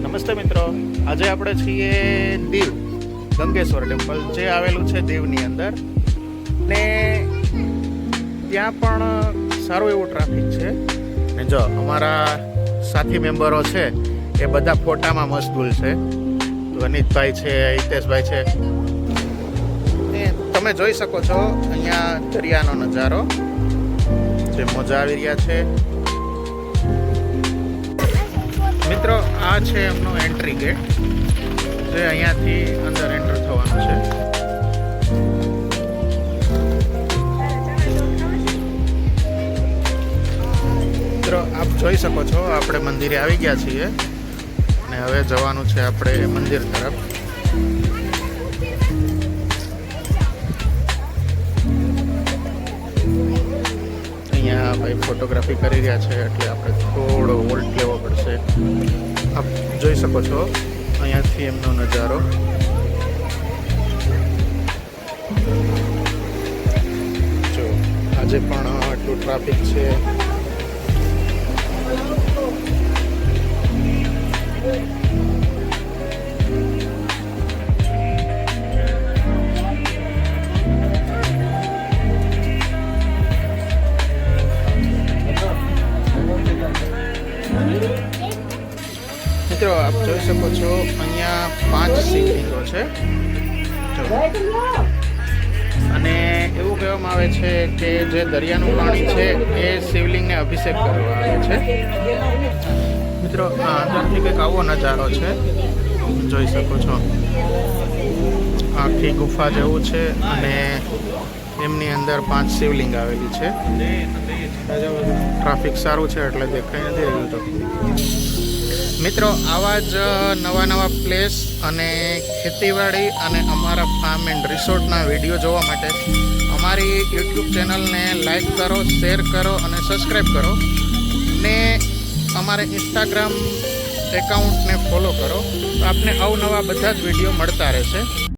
નમસ્તે મિત્રો, આજે આપણે છીએ દીવ ગંગેશ્વર ટેમ્પલ, જે આવેલું છે દીવની અંદર. ને ત્યાં પણ સારું એવું ટ્રાફિક છે. ને જો અમારા સાથી મેમ્બરો છે એ બધા ફોટામાં મશગુલ છે. વનિતભાઈ છે, હિતેશભાઈ છે. ને તમે જોઈ શકો છો અહીંયા દરિયાનો નજારો, જે મોજા આવી રહ્યા છે. મિત્રો, આ છે એમનો એન્ટ્રી ગેટ, જે અહીંયાથી અંદર એન્ટર થવાનું છે. મિત્રો, આપ જોઈ શકો છો આપણે મંદિરે આવી ગયા છીએ અને હવે જવાનું છે આપણે મંદિર તરફ. અહીંયા ભાઈ ફોટોગ્રાફી કરી રહ્યા છે, એટલે આપણે થોડો વોલ્ટ લેવો પડશે. આપ જોઈ શકો છો અહીંયાથી એમનો નજારો. જો આજે પણ આટલું ટ્રાફિક છે. મિત્રો, આપ જોઈ શકો છો અહીંયા 5 શિવલિંગો છે. અને એવું કહેવામાં આવે છે કે જે દરિયાનું પાણી છે એ શિવલિંગને અભિષેક કરવા આવે છે. મિત્રો, આ અંદરથી કંઈક આવો નજારો છે, જોઈ શકો છો. આખી ગુફા જેવું છે અને એમની અંદર 5 શિવલિંગ આવેલી છે. ટ્રાફિક સારું છે એટલે દેખાઈ નથી રહ્યું. તો મિત્રો, આવા જ નવા પ્લેસ અને ખેતીવાડી અને અમારા ફાર્મ એન્ડ રિસોર્ટના વિડીયો જોવા માટે અમારી યુટ્યુબ ચેનલને લાઈક કરો, શેર કરો અને સબસ્ક્રાઈબ કરો. ને અમારે ઇન્સ્ટાગ્રામ એકાઉન્ટને ફોલો કરો, તો આપને અવનવા બધા જ વિડીયો મળતા રહેશે.